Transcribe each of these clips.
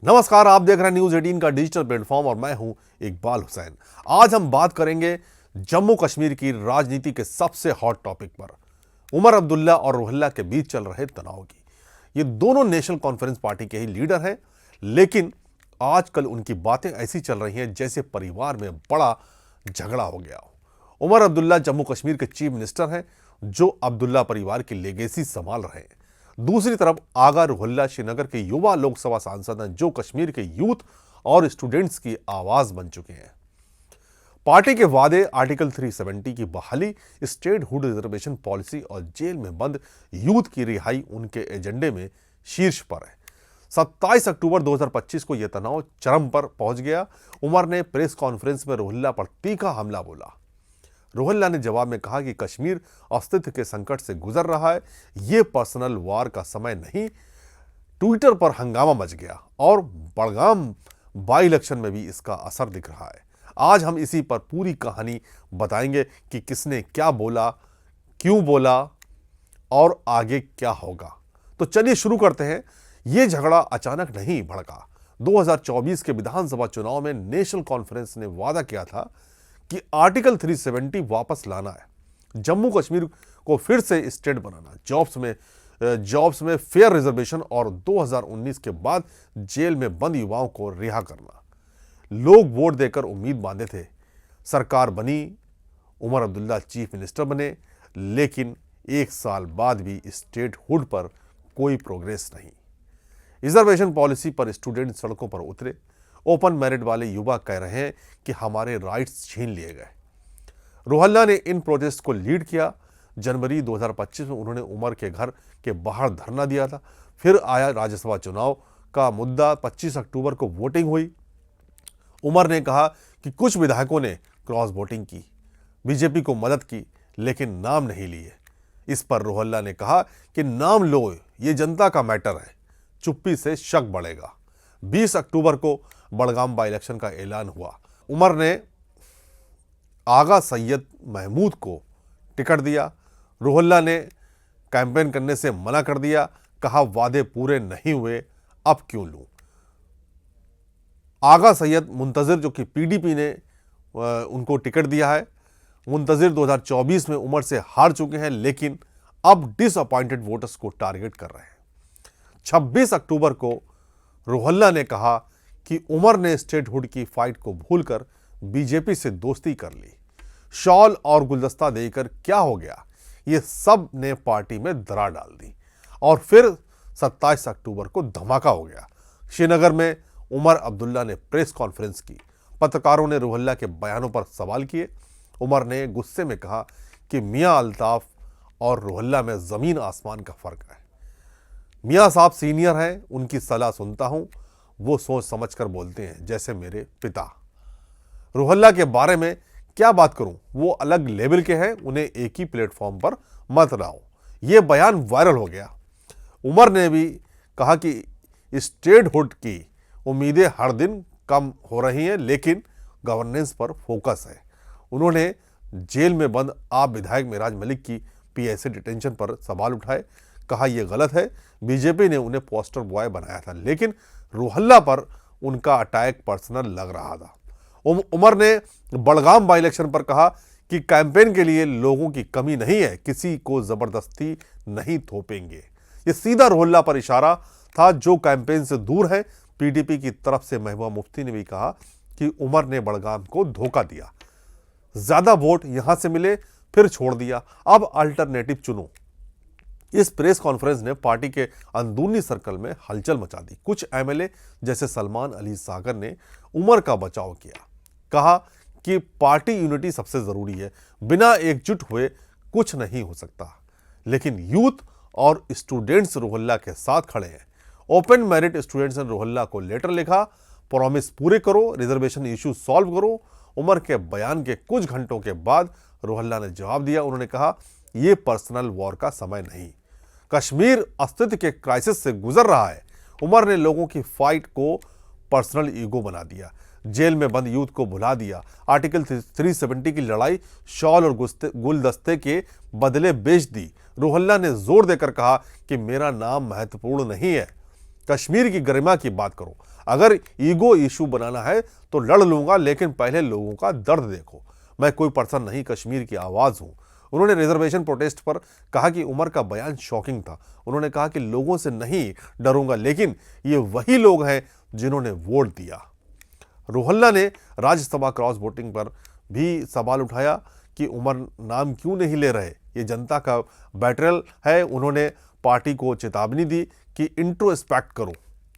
नमस्कार, आप देख रहे हैं न्यूज 18 का डिजिटल प्लेटफॉर्म और मैं हूं इकबाल हुसैन। आज हम बात करेंगे जम्मू कश्मीर की राजनीति के सबसे हॉट टॉपिक पर, उमर अब्दुल्ला और रोहिल्ला के बीच चल रहे तनाव की। ये दोनों नेशनल कॉन्फ्रेंस पार्टी के ही लीडर हैं, लेकिन आजकल उनकी बातें ऐसी चल रही हैं जैसे परिवार में बड़ा झगड़ा हो गया हो। उमर अब्दुल्ला जम्मू कश्मीर के चीफ मिनिस्टर हैं, जो अब्दुल्ला परिवार की लेगेसी संभाल रहे हैं। दूसरी तरफ आगा रोहिल्ला श्रीनगर के युवा लोकसभा सांसद हैं, जो कश्मीर के यूथ और स्टूडेंट्स की आवाज बन चुके हैं। पार्टी के वादे आर्टिकल 370 की बहाली, स्टेटहुड रिजर्वेशन पॉलिसी और जेल में बंद यूथ की रिहाई उनके एजेंडे में शीर्ष पर है। 27 अक्टूबर 2025 को यह तनाव चरम पर पहुंच गया। उमर ने प्रेस कॉन्फ्रेंस में रोहिल्ला पर तीखा हमला बोला। रोहिल्ला ने जवाब में कहा कि कश्मीर अस्तित्व के संकट से गुजर रहा है, यह पर्सनल वार का समय नहीं। ट्विटर पर हंगामा मच गया और बड़गाम बाई इलेक्शन में भी इसका असर दिख रहा है। आज हम इसी पर पूरी कहानी बताएंगे कि किसने क्या बोला, क्यों बोला और आगे क्या होगा। तो चलिए शुरू करते हैं। यह झगड़ा अचानक नहीं भड़का। 2024 के विधानसभा चुनाव में नेशनल कॉन्फ्रेंस ने वादा किया था कि आर्टिकल 370 वापस लाना है, जम्मू कश्मीर को फिर से स्टेट बनाना, जॉब्स में फेयर रिजर्वेशन और 2019 के बाद जेल में बंद युवाओं को रिहा करना। लोग वोट देकर उम्मीद बांधे थे, सरकार बनी, उमर अब्दुल्ला चीफ मिनिस्टर बने, लेकिन एक साल बाद भी स्टेटहुड पर कोई प्रोग्रेस नहीं। रिजर्वेशन पॉलिसी पर स्टूडेंट सड़कों पर उतरे। ओपन मेरिट वाले युवा कह रहे हैं कि हमारे राइट्स छीन लिए गए। रोहिल्ला ने इन प्रोटेस्ट को लीड किया। जनवरी 2025 में उन्होंने उमर के घर के बाहर धरना दिया था। फिर आया राज्यसभा चुनाव का मुद्दा। 25 अक्टूबर को वोटिंग हुई। उमर ने कहा कि कुछ विधायकों ने क्रॉस वोटिंग की, बीजेपी को मदद की, लेकिन नाम नहीं लिए। इस पर रोहिल्ला ने कहा कि नाम लो, ये जनता का मैटर है, चुप्पी से शक बढ़ेगा। 20 अक्टूबर को बड़गाम बाई इलेक्शन का ऐलान हुआ। उमर ने आगा सैयद महमूद को टिकट दिया। रोहिल्ला ने कैंपेन करने से मना कर दिया, कहा वादे पूरे नहीं हुए, अब क्यों लूं। आगा सैयद मुंतजिर, जो कि पीडीपी ने उनको टिकट दिया है, मुंतजिर 2024 में उमर से हार चुके हैं, लेकिन अब डिसअपॉइंटेड वोटर्स को टारगेट कर रहे हैं। 26 अक्टूबर को रोहिल्ला ने कहा कि उमर ने स्टेटहुड की फाइट को भूलकर बीजेपी से दोस्ती कर ली। शॉल और गुलदस्ता देकर क्या हो गया, ये सब ने पार्टी में दरार डाल दी। और फिर 27 अक्टूबर को धमाका हो गया। श्रीनगर में उमर अब्दुल्ला ने प्रेस कॉन्फ्रेंस की। पत्रकारों ने रोहिल्ला के बयानों पर सवाल किए। उमर ने गुस्से में कहा कि मियां अल्ताफ और रोहिल्ला में जमीन आसमान का फर्क है। मियां साहब सीनियर हैं, उनकी सलाह सुनता हूं, वो सोच समझ कर बोलते हैं, जैसे मेरे पिता। रोहिल्ला के बारे में क्या बात करूं, वो अलग लेवल के हैं, उन्हें एक ही प्लेटफॉर्म पर मत लाओ। ये बयान वायरल हो गया। उमर ने भी कहा कि स्टेटहुड की उम्मीदें हर दिन कम हो रही हैं, लेकिन गवर्नेंस पर फोकस है। उन्होंने जेल में बंद आप विधायक मेराज मलिक की पीएसए डिटेंशन पर सवाल उठाए, कहा यह गलत है, बीजेपी ने उन्हें पोस्टर बॉय बनाया था, लेकिन रोहिल्ला पर उनका अटैक पर्सनल लग रहा था। उमर ने बड़गाम बाई इलेक्शन पर कहा कि कैंपेन के लिए लोगों की कमी नहीं है, किसी को जबरदस्ती नहीं थोपेंगे। ये सीधा रोहिल्ला पर इशारा था, जो कैंपेन से दूर है। पीडीपी की तरफ से महबूबा मुफ्ती ने भी कहा कि उमर ने बड़गाम को धोखा दिया, ज्यादा वोट यहां से मिले, फिर छोड़ दिया, अब अल्टरनेटिव चुनो। इस प्रेस कॉन्फ्रेंस ने पार्टी के अंदरूनी सर्कल में हलचल मचा दी। कुछ एमएलए जैसे सलमान अली सागर ने उमर का बचाव किया, कहा कि पार्टी यूनिटी सबसे जरूरी है, बिना एकजुट हुए कुछ नहीं हो सकता। लेकिन यूथ और स्टूडेंट्स रोहिल्ला के साथ खड़े हैं। ओपन मेरिट स्टूडेंट्स ने रोहिल्ला को लेटर लिखा, प्रॉमिस पूरे करो, रिजर्वेशन इशू सॉल्व करो। उमर के बयान के कुछ घंटों के बाद रोहिल्ला ने जवाब दिया। उन्होंने कहा यह पर्सनल वॉर का समय नहीं, कश्मीर अस्तित्व के क्राइसिस से गुजर रहा है। उमर ने लोगों की फाइट को पर्सनल ईगो बना दिया, जेल में बंद यूथ को भुला दिया। आर्टिकल 370 की लड़ाई शॉल और गुलदस्ते के बदले बेच दी। रोहिल्ला ने जोर देकर कहा कि मेरा नाम महत्वपूर्ण नहीं है, कश्मीर की गरिमा की बात करो। अगर ईगो इशू बनाना है तो लड़ लूंगा, लेकिन पहले लोगों का दर्द देखो। मैं कोई पर्सन नहीं, कश्मीर की आवाज हूं। उन्होंने रिजर्वेशन प्रोटेस्ट पर कहा कि उमर का बयान शॉकिंग था। उन्होंने कहा कि लोगों से नहीं डरूंगा, लेकिन ये वही लोग हैं जिन्होंने वोट दिया। रोहल्ला ने राज्यसभा क्रॉस वोटिंग पर भी सवाल उठाया कि उमर नाम क्यों नहीं ले रहे, ये जनता का बैटरल है। उन्होंने पार्टी को चेतावनी दी कि इंट्रोस्पेक्ट करो।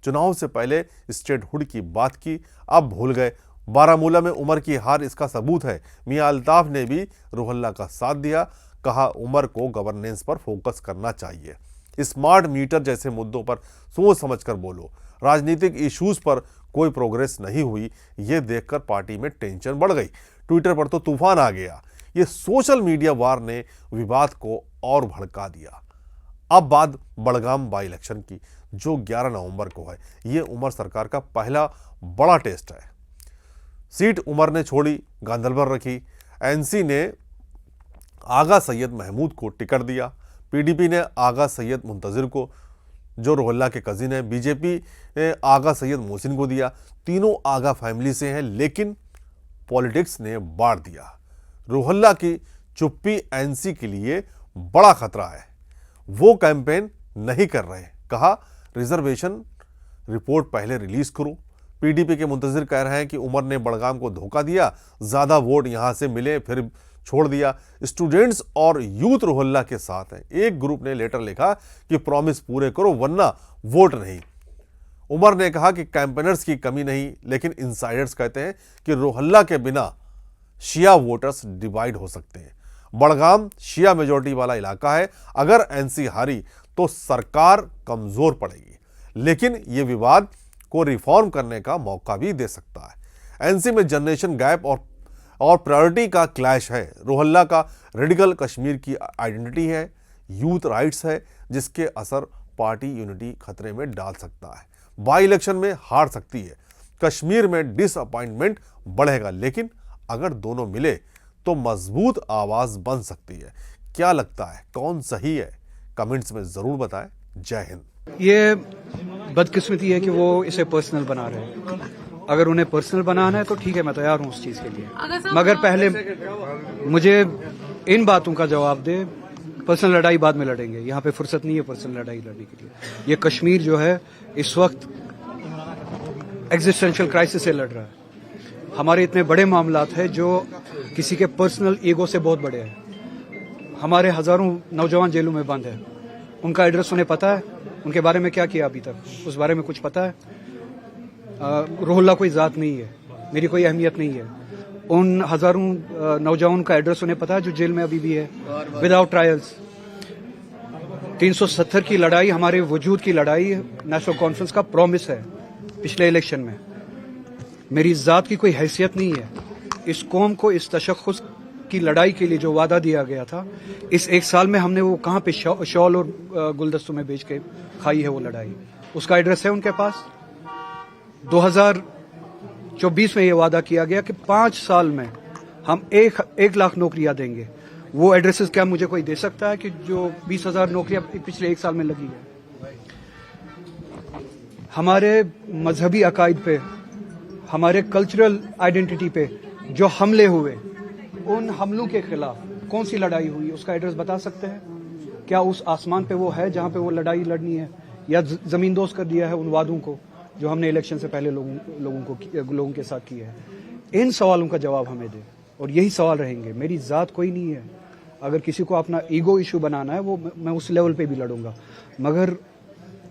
चुनाव से पहले स्टेटहुड की बात की, अब भूल गए। बारामूला में उमर की हार इसका सबूत है। मियां अल्ताफ ने भी रोहल्ला का साथ दिया, कहा उमर को गवर्नेंस पर फोकस करना चाहिए। स्मार्ट मीटर जैसे मुद्दों पर सोच समझकर बोलो। राजनीतिक इश्यूज पर कोई प्रोग्रेस नहीं हुई, ये देखकर पार्टी में टेंशन बढ़ गई। ट्विटर पर तो तूफान आ गया। ये सोशल मीडिया वार ने विवाद को और भड़का दिया। अब बात बड़गाम बाई इलेक्शन की, जो 11 नवंबर को है। ये उमर सरकार का पहला बड़ा टेस्ट है। सीट उमर ने छोड़ी, गांधरबल रखी। एनसी ने आगा सैयद महमूद को टिकट दिया। पीडीपी ने आगा सैयद मुंतजिर को, जो रोहल्ला के कजिन है। बीजेपी ने आगा सैयद मोहसिन को दिया। तीनों आगा फैमिली से हैं, लेकिन पॉलिटिक्स ने बांट दिया। रोहल्ला की चुप्पी एनसी के लिए बड़ा खतरा है। वो कैंपेन नहीं कर रहे। कहा रिजर्वेशन रिपोर्ट पहले रिलीज करो। पीडीपी के मुंतजिर कह रहे हैं कि उमर ने बड़गाम को धोखा दिया, ज्यादा वोट यहां से मिले फिर छोड़ दिया। स्टूडेंट्स और यूथ रोहल्ला के साथ हैं। एक ग्रुप ने लेटर लिखा कि प्रॉमिस पूरे करो वरना वोट नहीं। उमर ने कहा कि कैंपेनर्स की कमी नहीं, लेकिन इनसाइडर्स कहते हैं कि रोहल्ला के बिना शिया वोटर्स डिवाइड हो सकते हैं। बड़गाम शिया मेजॉरिटी वाला इलाका है। अगर एनसी हारी तो सरकार कमजोर पड़ेगी, लेकिन यह विवाद को रिफॉर्म करने का मौका भी दे सकता है। एनसी में जनरेशन गैप और प्रायोरिटी का क्लैश है। रोहल्ला का रेडिकल कश्मीर की आइडेंटिटी है, यूथ राइट्स है, जिसके असर पार्टी यूनिटी खतरे में डाल सकता है। बाई इलेक्शन में हार सकती है। कश्मीर में डिसअपॉइंटमेंट बढ़ेगा, लेकिन अगर दोनों मिले तो मजबूत आवाज बन सकती है। क्या लगता है, कौन सही है? कमेंट्स में जरूर बताएं। जय हिंद। ये बदकिस्मती है कि वो इसे पर्सनल बना रहे हैं। अगर उन्हें पर्सनल बनाना है तो ठीक है, मैं तैयार हूं उस चीज के लिए, मगर पहले मुझे इन बातों का जवाब दे। पर्सनल लड़ाई बाद में लड़ेंगे, यहाँ पे फुर्सत नहीं है पर्सनल लड़ाई लड़ने के लिए। ये कश्मीर जो है इस वक्त एग्जिस्टेंशियल क्राइसिस से लड़ रहा है। हमारे इतने बड़े मामलात हैं जो किसी के पर्सनल ईगो से बहुत बड़े हैं। हमारे हजारों नौजवान जेलों में बंद है। उनका एड्रेस उन्हें पता है, उनके बारे में क्या किया अभी तक उस बारे में कुछ पता है? रोहल्ला कोई जात नहीं है, मेरी कोई अहमियत नहीं है। उन हजारों नौजवानों का एड्रेस उन्हें पता है जो जेल में अभी भी है विदाउट ट्रायल्स। 370 की लड़ाई हमारे वजूद की लड़ाई नेशनल कॉन्फ्रेंस का प्रॉमिस है। पिछले इलेक्शन में मेरी जात की कोई हैसियत नहीं है। इस कौम को इस तशख्खुस की लड़ाई के लिए जो वादा दिया गया था, इस एक साल में हमने वो कहाँ पे शॉल और गुलदस्तों में बेच के खाई है वो लड़ाई। उसका एड्रेस है उनके पास। 2024 में ये वादा किया गया कि 5 साल में हम 1 लाख नौकरियां देंगे। वो एड्रेसेस क्या मुझे कोई दे सकता है कि जो 20,000 नौकरियां पिछले 1 साल में लगी है? हमारे मजहबी अकायद पे, हमारे कल्चरल आइडेंटिटी पे जो हमले हुए, उन हमलों के खिलाफ कौन सी लड़ाई हुई, उसका एड्रेस बता सकते हैं? क्या उस आसमान पे वो है जहां पे वो लड़ाई लड़नी है, या जमींदोज कर दिया है उन वादों को जो हमने इलेक्शन से पहले लोगों के साथ किया है? इन सवालों का जवाब हमें दे, और यही सवाल रहेंगे। मेरी जात कोई नहीं है। अगर किसी को अपना ईगो इशू बनाना है, वो मैं उस लेवल पे भी लड़ूंगा, मगर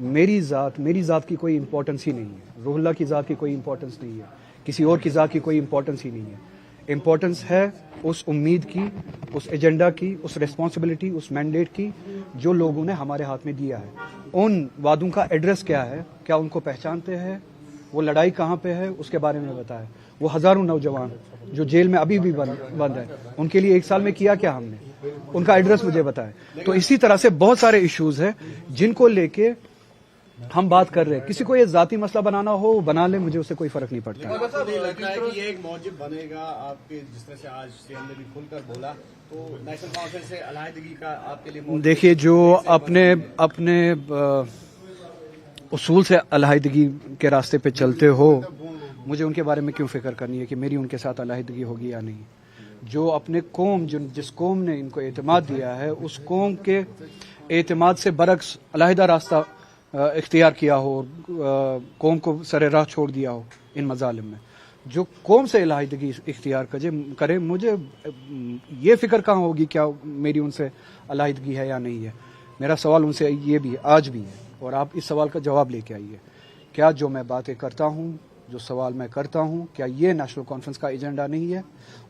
मेरी जात की कोई इंपॉर्टेंस ही नहीं है। रोहल्ला की जात की कोई इंपॉर्टेंस नहीं है, किसी और की जात की कोई इंपॉर्टेंस ही नहीं है। इंपॉर्टेंस है उस उम्मीद की, उस एजेंडा की, उस रिस्पॉन्सिबिलिटी, उस मैंडेट की जो लोगों ने हमारे हाथ में दिया है। उन वादों का एड्रेस क्या है, क्या उनको पहचानते हैं, वो लड़ाई कहाँ पे है, उसके बारे में बताएं। वो हजारों नौजवान जो जेल में अभी भी बंद है, उनके लिए 1 साल में किया क्या हमने, उनका एड्रेस मुझे बताएं। तो इसी तरह से बहुत सारे इश्यूज हैं जिनको लेके हम बात कर रहे हैं। किसी को ये जाती मसला बनाना हो बना ले, मुझे उससे कोई फर्क नहीं पड़ता। लगता है कि ये एक मौजूद बनेगा आपके, जिस तरह से आज सीएम ने भी खुलकर बोला, तो नेशनल कॉन्फ्रेंस से अलहदगी का आपके लिए? देखिए, जो अपने उसूल से अलहदगी के रास्ते पे चलते हो, मुझे उनके बारे में क्यों फिक्र करनी है कि मेरी उनके साथ अलहदगी होगी या नहीं। जो अपने कौम, जिस कौम ने इनको एतमाद दिया है, उस कौम के एतमाद से बरक्स अलहदा रास्ता इख्तियार किया हो, कौम को सरे राह छोड़ दिया हो इन मजालिम में, जो कौम से अलहदगी इख्तियार करे, मुझे ये फिक्र कहाँ होगी क्या मेरी उनसे अलहदगी है या नहीं है। मेरा सवाल उनसे ये भी आज भी है, और आप इस सवाल का जवाब लेके आइए। क्या जो मैं बातें करता हूँ, जो सवाल मैं करता हूँ, क्या ये नेशनल कॉन्फ्रेंस का एजेंडा नहीं है?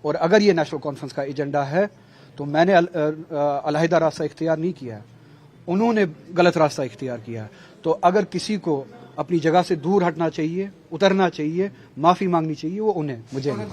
और अगर ये नेशनल कॉन्फ्रेंस का एजेंडा है तो मैंने अलहदा रास्ता इख्तियार नहीं किया है, उन्होंने गलत रास्ता इख्तियार किया है। तो अगर किसी को अपनी जगह से दूर हटना चाहिए, उतरना चाहिए, माफ़ी मांगनी चाहिए, वो उन्हें, मुझे नहीं।